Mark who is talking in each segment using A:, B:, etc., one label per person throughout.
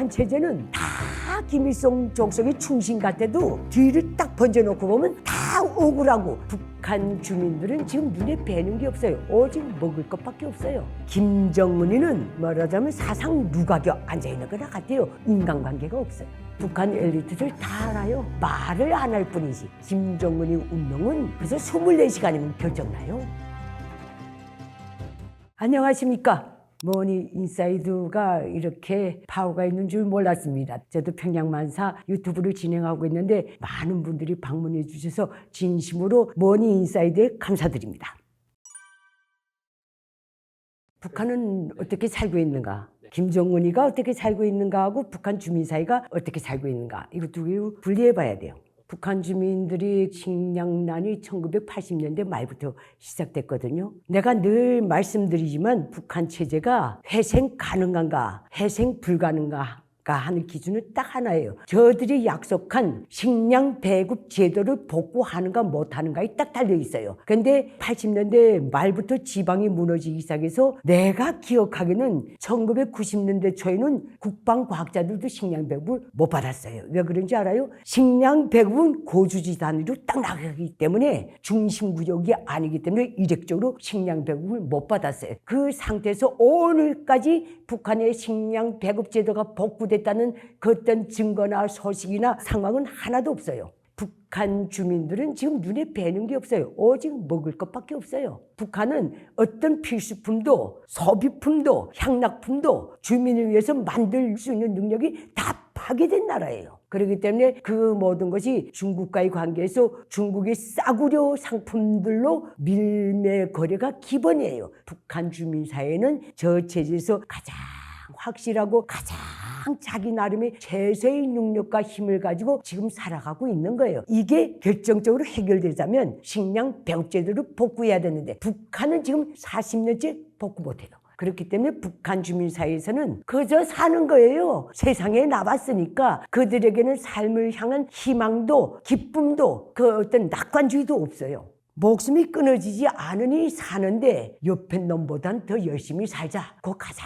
A: 북한 체제는 다 김일성 족속의 충신 같아도 뒤를 딱 번져놓고 보면 다 억울하고 북한 주민들은 지금 눈에 뵈는 게 없어요. 오직 먹을 것밖에 없어요. 김정은이는 말하자면 사상 누각에 앉아있는 거나 같아요. 인간관계가 없어요. 북한 엘리트들 다 알아요. 말을 안 할 뿐이지. 김정은이 운명은 그래서 24시간이면 결정나요. 안녕하십니까. 머니 인사이드가 이렇게 파워가 있는 줄 몰랐습니다. 저도 평양만사 유튜브를 진행하고 있는데 많은 분들이 방문해 주셔서 진심으로 머니 인사이드에 감사드립니다. 북한은 어떻게 살고 있는가? 김정은이가 어떻게 살고 있는가 하고 북한 주민 사이가 어떻게 살고 있는가? 이거 두 개를 분리해 봐야 돼요. 북한 주민들이 식량난이 1980년대 말부터 시작됐거든요. 내가 늘 말씀드리지만 북한 체제가 회생 가능한가, 회생 불가능한가 하는 기준은 딱 하나예요. 저들이 약속한 식량 배급 제도를 복구하는가 못하는가에 딱 달려 있어요. 근데 80년대 말부터 지방이 무너지기 시작해서 내가 기억하기는 1990년대 초에는 국방과학자들도 식량 배급을 못 받았어요. 왜 그런지 알아요? 식량 배급은 고주지 단위로 딱 나가기 때문에 중심구역이 아니기 때문에 이력적으로 식량 배급을 못 받았어요. 그 상태에서 오늘까지 북한의 식량 배급 제도가 복구됐다는 그 어떤 증거나 소식이나 상황은 하나도 없어요. 북한 주민들은 지금 눈에 뵈는 게 없어요. 오직 먹을 것밖에 없어요. 북한은 어떤 필수품도 소비품도 향락품도 주민을 위해서 만들 수 있는 능력이 다 파괴된 나라예요. 그렇기 때문에 그 모든 것이 중국과의 관계에서 중국의 싸구려 상품들로 밀매 거래가 기본이에요. 북한 주민 사회는 저 체제에서 가장 확실하고 가장 자기 나름의 최소의 능력과 힘을 가지고 지금 살아가고 있는 거예요. 이게 결정적으로 해결되자면 식량 배급제도를 복구해야 되는데 북한은 지금 40년째 복구 못해요. 그렇기 때문에 북한 주민 사이에서는 그저 사는 거예요. 세상에 나왔으니까 그들에게는 삶을 향한 희망도 기쁨도 그 어떤 낙관주의도 없어요. 목숨이 끊어지지 않으니 사는데 옆에 놈보단 더 열심히 살자. 그 가장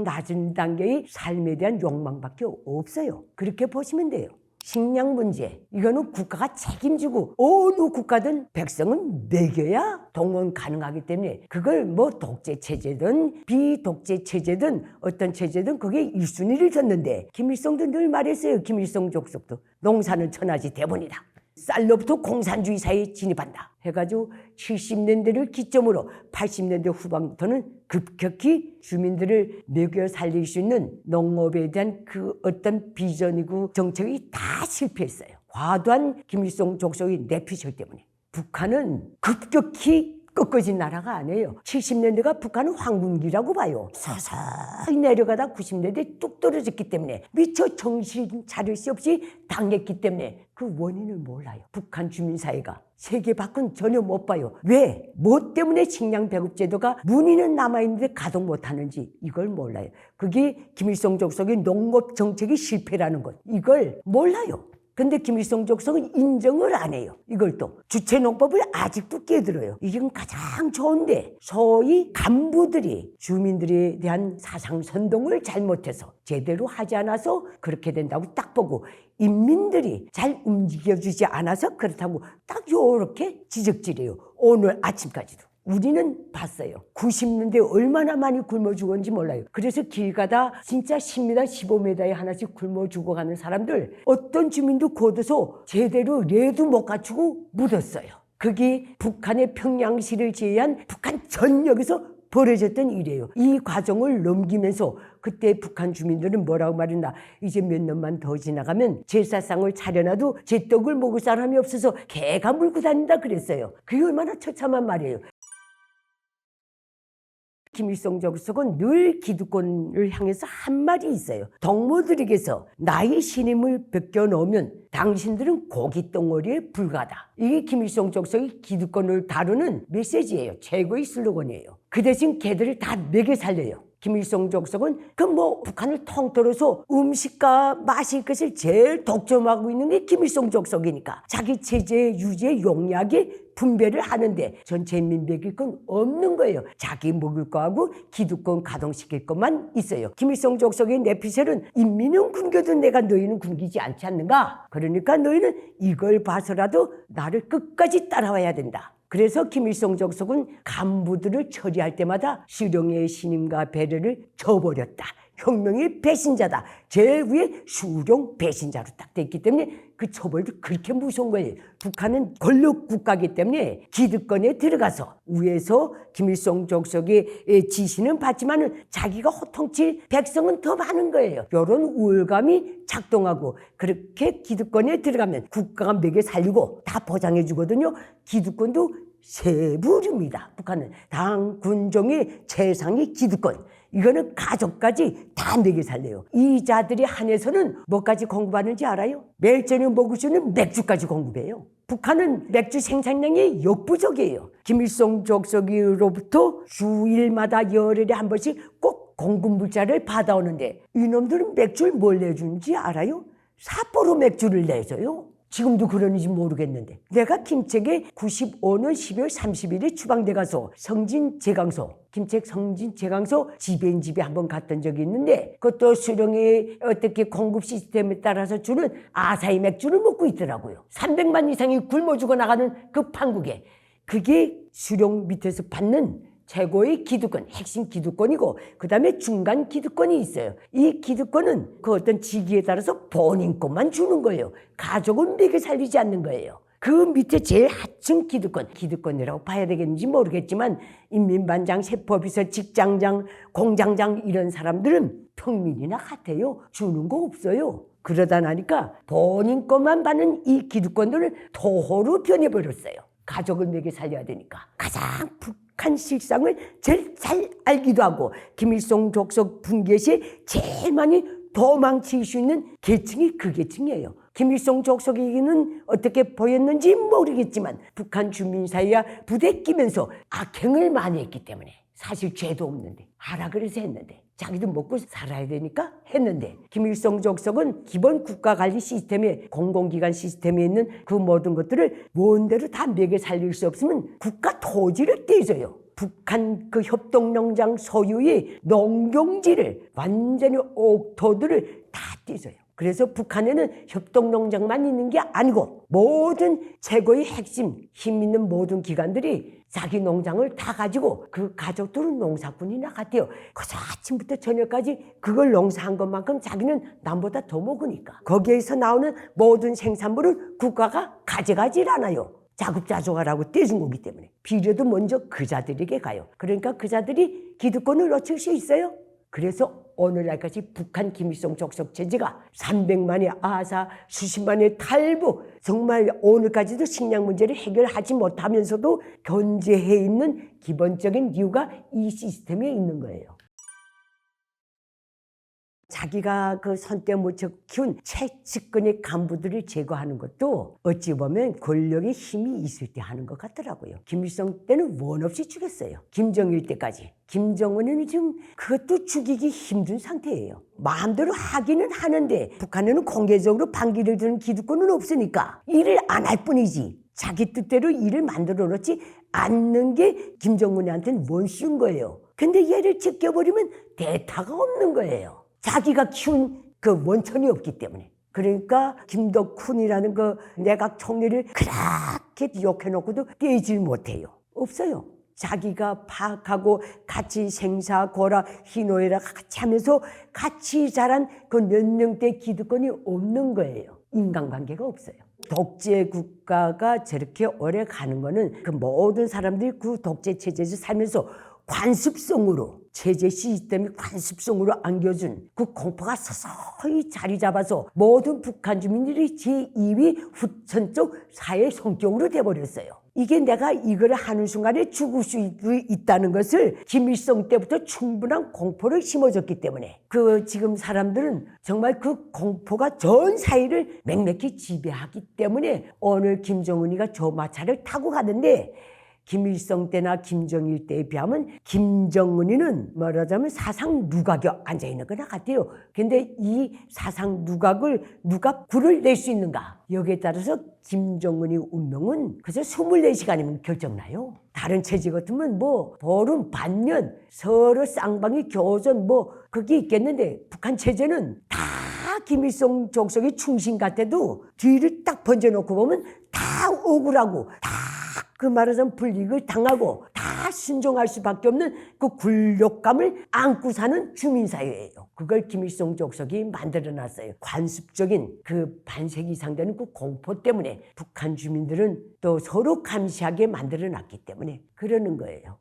A: 낮은 단계의 삶에 대한 욕망밖에 없어요. 그렇게 보시면 돼요. 식량 문제, 이거는 국가가 책임지고 어느 국가든 백성은 먹여야 동원 가능하기 때문에 그걸 뭐 독재 체제든 비독재 체제든 어떤 체제든 그게 1순위를 줬는데 김일성도 늘 말했어요. 김일성 족속도 농사는 천하지 대본이다. 쌀로부터 공산주의 사회에 진입한다 해가지고 70년대를 기점으로 80년대 후반부터는 급격히 주민들을 먹여 살릴 수 있는 농업에 대한 그 어떤 비전이고 정책이 다 실패했어요. 과도한 김일성 족속의 내피셜 때문에. 북한은 급격히 꺾어진 나라가 아니에요. 70년대가 북한은 황금기라고 봐요. 서서히 내려가다 90년대에 뚝 떨어졌기 때문에 미처 정신 차릴 수 없이 당했기 때문에 그 원인을 몰라요. 북한 주민사회가. 세계 밖은 전혀 못 봐요. 왜? 뭐 때문에 식량 배급 제도가 문의는 남아있는데 가동 못하는지 이걸 몰라요. 그게 김일성 족속의 농업 정책이 실패라는 것. 이걸 몰라요. 근데 김일성 족속은 인정을 안 해요. 이걸 또 주체농법을 아직도 깨들어요. 이게 가장 좋은데 소위 간부들이 주민들에 대한 사상 선동을 잘못해서 제대로 하지 않아서 그렇게 된다고 딱 보고 인민들이 잘 움직여주지 않아서 그렇다고 딱 요렇게 지적질해요. 오늘 아침까지도. 우리는 봤어요. 90년대 얼마나 많이 굶어 죽었는지 몰라요. 그래서 길 가다 진짜 10m, 15m에 하나씩 굶어 죽어가는 사람들 어떤 주민도 거둬서 제대로 레도 못 갖추고 묻었어요. 그게 북한의 평양시를 제외한 북한 전역에서 벌어졌던 일이에요. 이 과정을 넘기면서 그때 북한 주민들은 뭐라고 말했나, 이제 몇 년만 더 지나가면 제사상을 차려놔도 제 떡을 먹을 사람이 없어서 개가 물고 다닌다 그랬어요. 그게 얼마나 처참한 말이에요. 김일성 족속은 늘 기득권을 향해서 한 말이 있어요. 동무들에게서 나의 신임을 벗겨놓으면 당신들은 고깃덩어리에 불과하다. 이게 김일성 족속의 기득권을 다루는 메시지예요. 최고의 슬로건이에요. 그 대신 걔들을 다 먹여 살려요. 김일성 족속은 북한을 통틀어서 음식과 마실 것을 제일 독점하고 있는 게 김일성 족속이니까 자기 체제 유지의 용약이 분배를 하는데 전체 민백일 건 없는 거예요. 자기 먹을 거하고 기득권 가동시킬 것만 있어요. 김일성 족속의 내피셜은 인민은 굶겨도 내가 너희는 굶기지 않지 않는가? 그러니까 너희는 이걸 봐서라도 나를 끝까지 따라와야 된다. 그래서 김일성 족속은 간부들을 처리할 때마다 수령의 신임과 배려를 저버렸다. 혁명의 배신자다. 제일 위에 수령 배신자로 딱 돼 있기 때문에 그 처벌도 그렇게 무서운 거예요. 북한은 권력 국가이기 때문에 기득권에 들어가서 위에서 김일성 족속의 지시는 받지만 자기가 호통칠 백성은 더 많은 거예요. 이런 우월감이 작동하고 그렇게 기득권에 들어가면 국가가 먹여 살리고 다 보장해 주거든요. 기득권도 세 부류입니다. 북한은 당, 군종의 최상위 기득권. 이거는 가족까지 다 먹여 살려요. 이 자들이 한에서는 뭐까지 공급하는지 알아요? 매일 저녁 먹을 수 있는 맥주까지 공급해요. 북한은 맥주 생산량이 역부족이에요. 김일성 족속으로부터 주일마다 열흘에 한 번씩 꼭 공급 물자를 받아오는데 이놈들은 맥주를 뭘 내주는지 알아요? 삿포로 맥주를 내줘요. 지금도 그러는지 모르겠는데 내가 김책에 95년 12월 30일에 추방돼 가서 성진제강소 김책 성진제강소 지배인집에 한번 갔던 적이 있는데 그것도 수령의 어떻게 공급 시스템에 따라서 주는 아사히 맥주를 먹고 있더라고요. 300만 이상이 굶어 죽어 나가는 그 판국에 그게 수령 밑에서 받는 최고의 기득권, 핵심 기득권이고 그 다음에 중간 기득권이 있어요. 이 기득권은 그 어떤 직위에 따라서 본인 것만 주는 거예요. 가족은 먹여 살리지 않는 거예요. 그 밑에 제일 하층 기득권이라고 봐야 되겠는지 모르겠지만 인민반장, 세법비서, 직장장, 공장장 이런 사람들은 평민이나 같아요. 주는 거 없어요. 그러다 나니까 본인 것만 받는 이 기득권들을 토호로 변해버렸어요. 가족을 먹여 살려야 되니까. 가장 북한 실상을 제일 잘 알기도 하고 김일성 족속 붕괴 시에 제일 많이 도망칠 수 있는 계층이 그 계층이에요. 김일성 족속에게는 어떻게 보였는지 모르겠지만 북한 주민 사이와 부대 끼면서 악행을 많이 했기 때문에 사실 죄도 없는데 하라 그래서 했는데 자기도 먹고 살아야 되니까 했는데 김일성 족속은 기본 국가관리 시스템에 공공기관 시스템에 있는 그 모든 것들을 뭔대로 다 먹여 살릴 수 없으면 국가 토지를 떼줘요. 북한 그 협동농장 소유의 농경지를 완전히 옥토들을 다 떼줘요. 그래서 북한에는 협동농장만 있는 게 아니고 모든 최고의 핵심 힘 있는 모든 기관들이 자기 농장을 다 가지고 그 가족들은 농사꾼이나 같아요. 그래서 아침부터 저녁까지 그걸 농사한 것만큼 자기는 남보다 더 먹으니까 거기에서 나오는 모든 생산물을 국가가 가져가질 않아요. 자급자족하라고 떼준 거기 때문에 비료도 먼저 그 자들에게 가요. 그러니까 그 자들이 기득권을 얻을 수 있어요. 그래서 오늘날까지 북한 김일성 족속 체제가 300만의 아사, 수십만의 탈북, 정말 오늘까지도 식량 문제를 해결하지 못하면서도 견제해 있는 기본적인 이유가 이 시스템에 있는 거예요. 자기가 그 손때 묻혀 키운 최측근의 간부들을 제거하는 것도 어찌 보면 권력의 힘이 있을 때 하는 것 같더라고요. 김일성 때는 원 없이 죽였어요. 김정일 때까지. 김정은은 지금 그것도 죽이기 힘든 상태예요. 마음대로 하기는 하는데 북한에는 공개적으로 반기를 드는 기득권은 없으니까 일을 안 할 뿐이지 자기 뜻대로 일을 만들어 놓지 않는 게 김정은한테는 원 쉬운 거예요. 근데 얘를 제껴버리면 대타가 없는 거예요. 자기가 키운 그 원천이 없기 때문에. 그러니까 김덕훈이라는 그 내각 총리를 그렇게 욕해놓고도 깨질 못해요. 없어요. 자기가 파악하고 같이 생사, 고라, 희노애락 같이 하면서 같이 자란 그 몇 명대 기득권이 없는 거예요. 인간관계가 없어요. 독재 국가가 저렇게 오래 가는 거는 그 모든 사람들이 그 독재 체제에서 살면서 관습성으로 체제 시스템이 관습성으로 안겨준 그 공포가 서서히 자리 잡아서 모든 북한 주민들이 제2위 후천적 사회 성격으로 돼버렸어요. 이게 내가 이걸 하는 순간에 죽을 수 있다는 것을 김일성 때부터 충분한 공포를 심어줬기 때문에 그 지금 사람들은 정말 그 공포가 전 사회를 맹맥히 지배하기 때문에 오늘 김정은이가 저 마차를 타고 가는데 김일성 때나 김정일 때에 비하면 김정은이는 말하자면 사상 누각에 앉아있는 거나 같아요. 근데 이 사상 누각을 누가 굴을 낼 수 있는가? 여기에 따라서 김정은이 운명은 그저 24시간이면 결정나요. 다른 체제 같으면 뭐 보름 반년 서로 쌍방이 교전 뭐 그게 있겠는데 북한 체제는 다 김일성 족속의 충신 같아도 뒤를 딱 번져놓고 보면 다 억울하고 다 그 말하자면 불이익을 당하고 다 순종할 수밖에 없는 그 굴욕감을 안고 사는 주민사회예요. 그걸 김일성 족속이 만들어놨어요. 관습적인 그 반세기 이상 되는 그 공포 때문에 북한 주민들은 또 서로 감시하게 만들어놨기 때문에 그러는 거예요.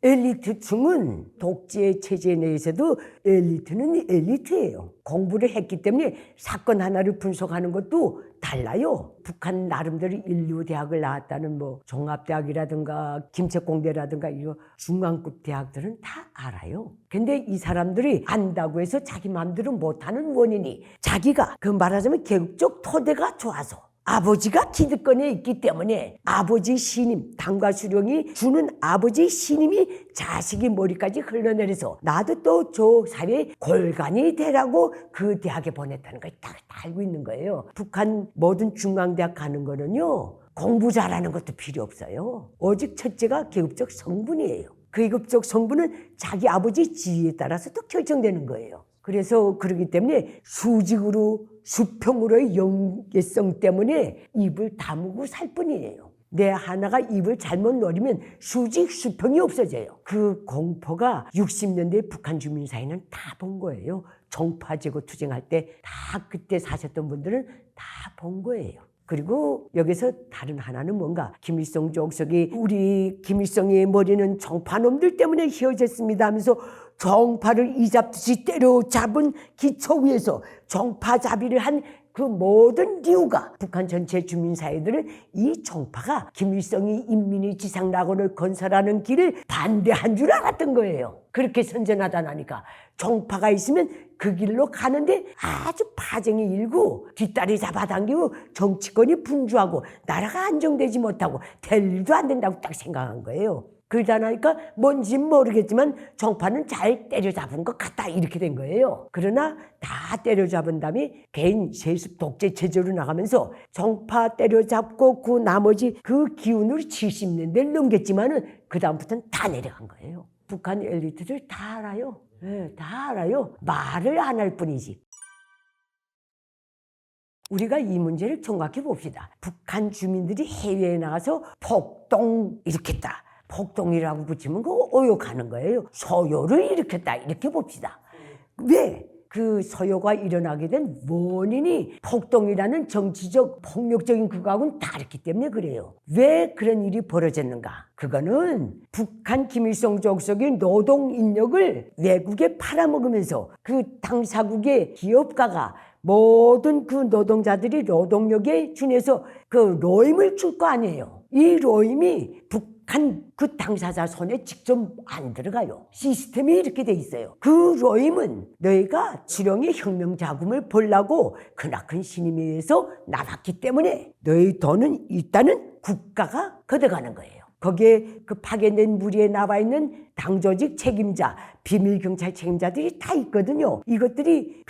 A: 엘리트층은 독재 체제 내에서도 엘리트는 엘리트예요. 공부를 했기 때문에 사건 하나를 분석하는 것도 달라요. 북한 나름대로 인류대학을 나왔다는 뭐 종합대학이라든가 김책공대라든가 이런 중앙급 대학들은 다 알아요. 근데 이 사람들이 안다고 해서 자기 마음대로 못하는 원인이 자기가 그 말하자면 계급적 토대가 좋아서 아버지가 기득권에 있기 때문에 아버지 신임, 당과 수령이 주는 아버지 신임이 자식이 머리까지 흘러내려서 나도 또 저 사회의 골간이 되라고 그 대학에 보냈다는 걸 다 알고 있는 거예요. 북한 모든 중앙대학 가는 거는요. 공부 잘하는 것도 필요 없어요. 오직 첫째가 계급적 성분이에요. 그 계급적 성분은 자기 아버지 지위에 따라서 또 결정되는 거예요. 그래서 그러기 때문에 수직으로 수평으로의 연계성 때문에 입을 다무고 살 뿐이에요. 내 하나가 입을 잘못 노리면 수직 수평이 없어져요. 그 공포가 60년대 북한 주민 사회는 다 본 거예요. 정파제고 투쟁할 때 다 그때 사셨던 분들은 다 본 거예요. 그리고 여기서 다른 하나는 뭔가 김일성 족속이 우리 김일성의 머리는 정파놈들 때문에 휘어졌습니다 하면서 정파를 이잡듯이 때려잡은 기초 위에서 정파잡이를 한 그 모든 이유가 북한 전체 주민사회들은 이 정파가 김일성이 인민의 지상낙원을 건설하는 길을 반대한 줄 알았던 거예요. 그렇게 선전하다나니까 정파가 있으면 그 길로 가는데 아주 파쟁이 일고 뒷다리 잡아당기고 정치권이 분주하고 나라가 안정되지 못하고 될 일도 안 된다고 딱 생각한 거예요. 그러다 나니까 뭔진 모르겠지만 정파는 잘 때려잡은 것 같다 이렇게 된 거예요. 그러나 다 때려잡은 다음에 개인 세습 독재 체제로 나가면서 정파 때려잡고 그 나머지 그 기운으로 70년대를 넘겼지만은 그 다음부터는 다 내려간 거예요. 북한 엘리트들 다 알아요. 네, 다 알아요. 말을 안 할 뿐이지. 우리가 이 문제를 정확히 봅시다. 북한 주민들이 해외에 나가서 폭동 일으켰다. 폭동이라고 붙이면 그거 오욕하는 거예요. 소요를 일으켰다 이렇게 봅시다. 왜? 그 소요가 일어나게 된 원인이 폭동이라는 정치적 폭력적인 그거하고는 다르기 때문에 그래요. 왜 그런 일이 벌어졌는가? 그거는 북한 김일성 족속의 노동 인력을 외국에 팔아먹으면서 그 당사국의 기업가가 모든 그 노동자들이 노동력에 준해서 그 로임을 줄 거 아니에요. 이 로임이 북한 그 당사자 손에 직접 안 들어가요. 시스템이 이렇게 돼 있어요. 그 로임은 너희가 수령의 혁명 자금을 벌라고 크나큰 신임에 의해서 나왔기 때문에 너희 돈은 일단은 국가가 걷어가는 거예요. 거기에 그 파견된 무리에 나와 있는 당조직 책임자, 비밀경찰 책임자들이 다 있거든요. 이것들이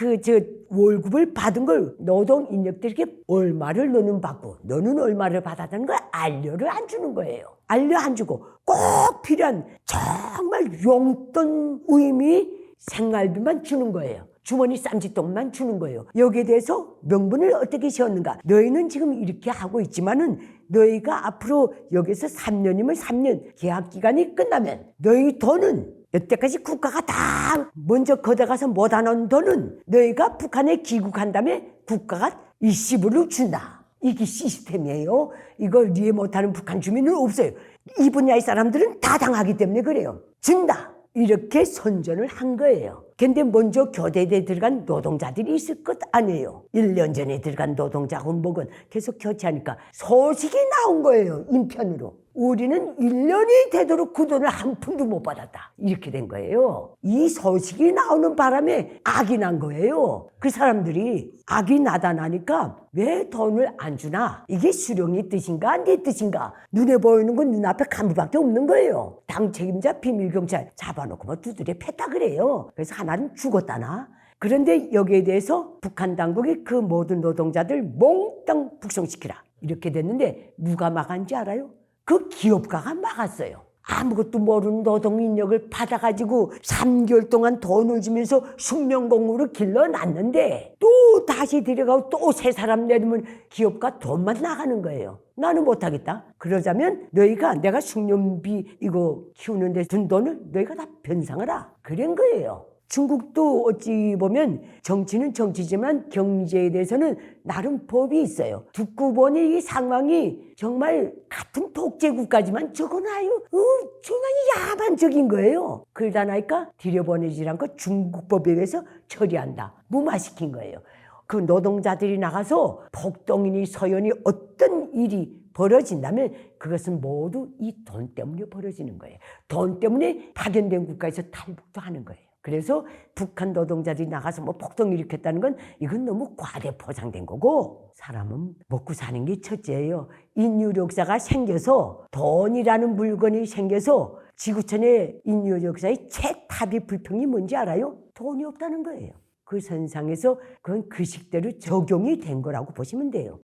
A: 월급을 받은 걸 노동 인력들에게 얼마를 너는 받고 너는 얼마를 받았다는 걸 알려를 안 주는 거예요. 알려 안 주고 꼭 필요한 정말 용돈 의미 생활비만 주는 거예요. 주머니 쌈짓돈만 주는 거예요. 여기에 대해서 명분을 어떻게 세웠는가? 너희는 지금 이렇게 하고 있지만은 너희가 앞으로 여기서 3년이면 3년 계약 기간이 끝나면 너희 돈은 여태까지 국가가 다 먼저 걷어가서 못하는 돈은 너희가 북한에 귀국한 다음에 국가가 일시불로 준다. 이게 시스템이에요. 이걸 이해 못하는 북한 주민은 없어요. 이 분야의 사람들은 다 당하기 때문에 그래요. 준다. 이렇게 선전을 한 거예요. 근데 먼저 교대에 들어간 노동자들이 있을 것 아니에요. 1년 전에 들어간 노동자 군복은 계속 교체하니까 소식이 나온 거예요. 인편으로. 우리는 1년이 되도록 그 돈을 한 푼도 못 받았다. 이렇게 된 거예요. 이 소식이 나오는 바람에 악이 난 거예요. 그 사람들이 악이 나다나니까 왜 돈을 안 주나? 이게 수령의 뜻인가 네 뜻인가? 눈에 보이는 건 눈앞에 간부밖에 없는 거예요. 당 책임자 비밀경찰 잡아놓고 뭐 두드려 팼다 그래요. 그래서 하나는 죽었다나. 그런데 여기에 대해서 북한 당국이 그 모든 노동자들 몽땅 북송시키라. 이렇게 됐는데 누가 막았는지 알아요? 그 기업가가 막았어요. 아무것도 모르는 노동 인력을 받아가지고 3개월 동안 돈을 주면서 숙명공으로 길러놨는데 또 다시 데려가고 또 새 사람 내리면 기업가 돈만 나가는 거예요. 나는 못하겠다. 그러자면 너희가 내가 숙련비 이거 키우는 데 든 돈을 너희가 다 변상하라. 그런 거예요. 중국도 어찌 보면 정치는 정치지만 경제에 대해서는 나름 법이 있어요. 듣고 보니 이 상황이 정말 같은 독재국가지만 저건 아유 정말 야만적인 거예요. 그러다 나니까 들여보내지 않고 중국법에 의해서 처리한다. 무마시킨 거예요. 그 노동자들이 나가서 폭동이니 서연이 어떤 일이 벌어진다면 그것은 모두 이 돈 때문에 벌어지는 거예요. 돈 때문에 파견된 국가에서 탈북도 하는 거예요. 그래서 북한 노동자들이 나가서 뭐 폭동 일으켰다는 건 이건 너무 과대 포장된 거고 사람은 먹고 사는 게 첫째예요. 인유력사가 생겨서 돈이라는 물건이 생겨서 지구촌의 인유력사의 최탑이 불평이 뭔지 알아요? 돈이 없다는 거예요. 그 선상에서 그건 그 식대로 적용이 된 거라고 보시면 돼요.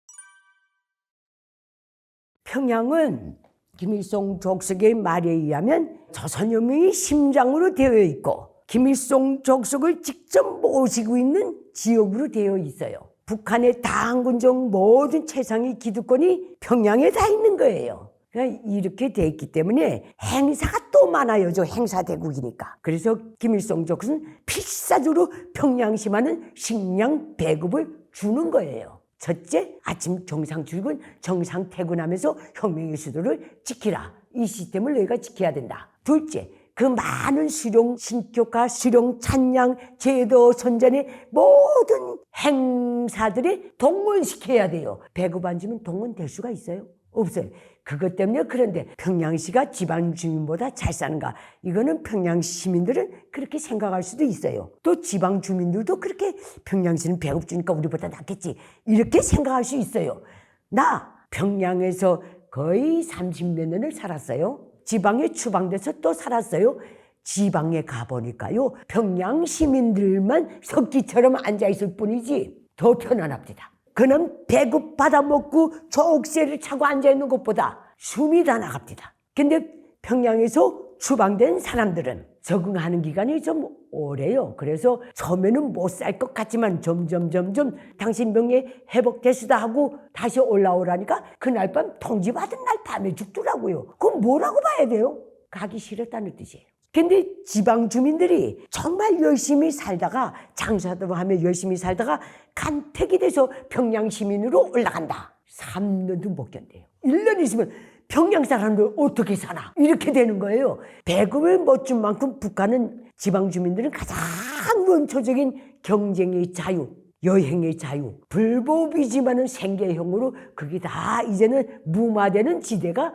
A: 평양은 김일성 족속의 말에 의하면 조선혁명의 심장으로 되어 있고 김일성 족속을 직접 모시고 있는 지역으로 되어 있어요. 북한의 당군종 모든 최상위 기득권이 평양에 다 있는 거예요. 그러니까 이렇게 돼 있기 때문에 행사가 또 많아요. 저 행사대국이니까. 그래서 김일성 족속은 필사적으로 평양시마는 식량 배급을 주는 거예요. 첫째, 아침 정상 출근, 정상 퇴근하면서 혁명의 수도를 지키라. 이 시스템을 너희가 지켜야 된다. 둘째, 그 많은 수령 신교과, 수령 찬양, 제도 선전의 모든 행사들이 동원시켜야 돼요. 배급 안 주면 동원될 수가 있어요? 없어요. 그것 때문에 그런데 평양시가 지방 주민보다 잘 사는가? 이거는 평양 시민들은 그렇게 생각할 수도 있어요. 또 지방 주민들도 그렇게 평양시는 배급 주니까 우리보다 낫겠지. 이렇게 생각할 수 있어요. 나 평양에서 거의 30몇 년을 살았어요. 지방에 추방돼서 또 살았어요. 지방에 가보니까요. 평양 시민들만 석기처럼 앉아있을 뿐이지 더 편안합니다. 그는 배급 받아먹고 족쇄를 차고 앉아있는 것보다 숨이 다 나갑니다. 근데 평양에서 추방된 사람들은 적응하는 기간이 좀 오래요. 그래서 처음에는 못 살 것 같지만 점점 당신 병에 회복됐으다 하고 다시 올라오라니까 그날 밤 통지받은 날 밤에 죽더라고요. 그럼 뭐라고 봐야 돼요? 가기 싫었다는 뜻이에요. 근데 지방 주민들이 정말 열심히 살다가 장사도 하며 열심히 살다가 간택이 돼서 평양 시민으로 올라간다. 3년도 못 견뎌요. 1년 있으면 평양 사람들 어떻게 사나 이렇게 되는 거예요. 배급을 못 준 만큼 북한은 지방 주민들은 가장 원초적인 경쟁의 자유, 여행의 자유, 불법이지만은 생계형으로 그게 다 이제는 무마되는 지대가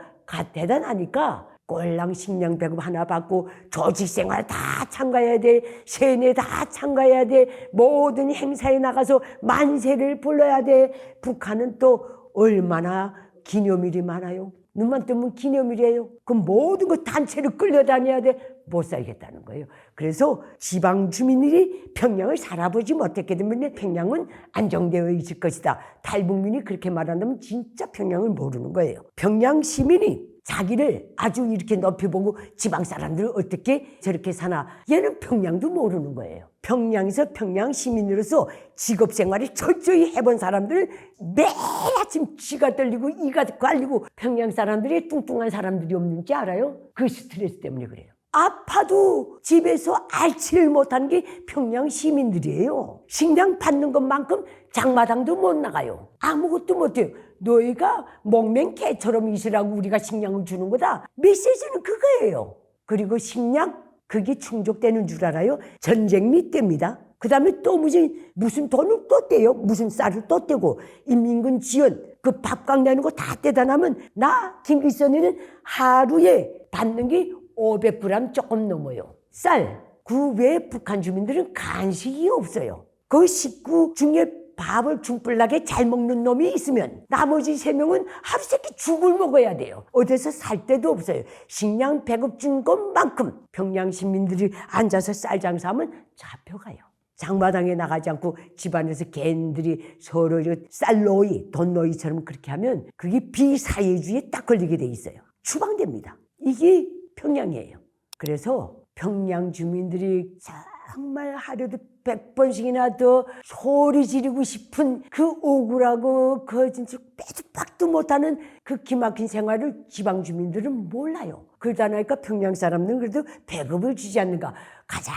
A: 대단하니까 꼴랑 식량 배급 하나 받고 조직생활 다 참가해야 돼. 세뇌 다 참가해야 돼. 모든 행사에 나가서 만세를 불러야 돼. 북한은 또 얼마나 기념일이 많아요. 눈만 뜨면 기념일이에요. 그럼 모든 거 단체로 끌려다녀야 돼. 못 살겠다는 거예요. 그래서 지방 주민들이 평양을 살아보지 못했기 때문에 평양은 안정되어 있을 것이다. 탈북민이 그렇게 말한다면 진짜 평양을 모르는 거예요. 평양 시민이 자기를 아주 이렇게 높이 보고 지방 사람들을 어떻게 저렇게 사나 얘는 평양도 모르는 거예요. 평양에서 평양 시민으로서 직업 생활을 철저히 해본 사람들은 매일 아침 쥐가 떨리고 이가 갈리고 평양 사람들이 뚱뚱한 사람들이 없는지 알아요? 그 스트레스 때문에 그래요. 아파도 집에서 알지를 못하는 게 평양 시민들이에요. 식량 받는 것만큼 장마당도 못 나가요. 아무것도 못해요. 너희가 목맹 개처럼 있으라고 우리가 식량을 주는 거다. 메시지는 그거예요. 그리고 식량 그게 충족되는 줄 알아요? 전쟁미 뗍니다. 그 다음에 또 무슨 돈을 또 떼요. 무슨 쌀을 또 떼고 인민군 지원 그 밥값 내는 거 다 떼다 나면 나 김일성이는 하루에 받는 게 500g 조금 넘어요. 쌀. 그 외에 북한 주민들은 간식이 없어요. 그 식구 중에 밥을 중불나게 잘 먹는 놈이 있으면 나머지 3명은 하루 세끼 죽을 먹어야 돼요. 어디서 살 데도 없어요. 식량 배급 준 것만큼 평양 시민들이 앉아서 쌀 장사하면 잡혀가요. 장마당에 나가지 않고 집안에서 개인들이 서로 쌀노이, 돈노이처럼 그렇게 하면 그게 비사회주의에 딱 걸리게 돼 있어요. 추방됩니다. 이게 평양이에요. 그래서 평양 주민들이 정말 하루도 100번씩이나 더 소리 지르고 싶은 그 억울하고 그 진짜 빼도 박도 못하는 그 기막힌 생활을 지방 주민들은 몰라요. 그러다 보니까 평양 사람들은 그래도 배급을 주지 않는가. 가장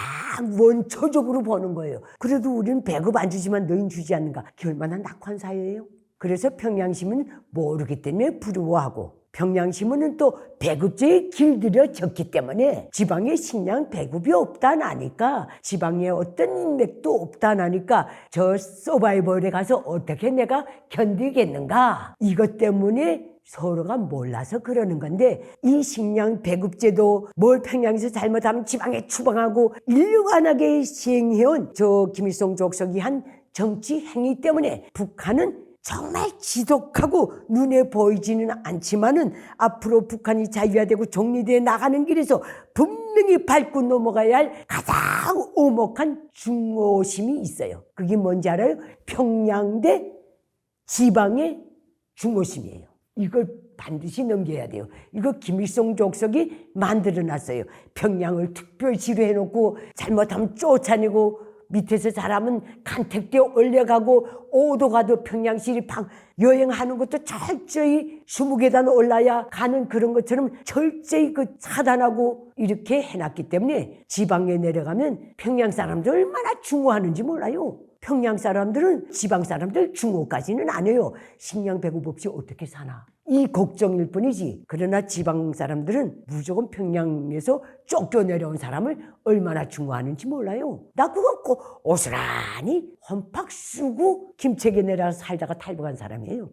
A: 원초적으로 보는 거예요. 그래도 우리는 배급 안 주지만 너희는 주지 않는가. 그게 얼마나 낙후한 사회예요. 그래서 평양시민은 모르기 때문에 부러워하고 평양시민은 또 배급제에 길들여졌기 때문에 지방에 식량 배급이 없다 나니까 지방에 어떤 인맥도 없다 나니까 저 서바이벌에 가서 어떻게 내가 견디겠는가. 이것 때문에 서로가 몰라서 그러는 건데 이 식량 배급제도 뭘 평양에서 잘못하면 지방에 추방하고 일관하게 시행해온 저 김일성 족속이 한 정치 행위 때문에 북한은 정말 지독하고 눈에 보이지는 않지만은 앞으로 북한이 자유화되고 독립돼 나가는 길에서 분명히 밟고 넘어가야 할 가장 오목한 중오심이 있어요. 그게 뭔지 알아요? 평양 대 지방의 중오심이에요. 이걸 반드시 넘겨야 돼요. 이거 김일성 족속이 만들어놨어요. 평양을 특별시로 해놓고 잘못하면 쫓아내고 밑에서 잘하면 간택되어 올려가고 오도가도 평양시리 여행하는 것도 철저히 20계단 올라야 가는 그런 것처럼 철저히 그 차단하고 이렇게 해놨기 때문에 지방에 내려가면 평양 사람들 얼마나 중호하는지 몰라요. 평양 사람들은 지방 사람들 중호까지는 안 해요. 식량 배급 없이 어떻게 사나. 이 걱정일 뿐이지. 그러나 지방 사람들은 무조건 평양에서 쫓겨내려온 사람을 얼마나 중호하는지 몰라요. 나 그거 꼭 오스란히 험팍 쓰고 김책에 내려서 살다가 탈북한 사람이에요.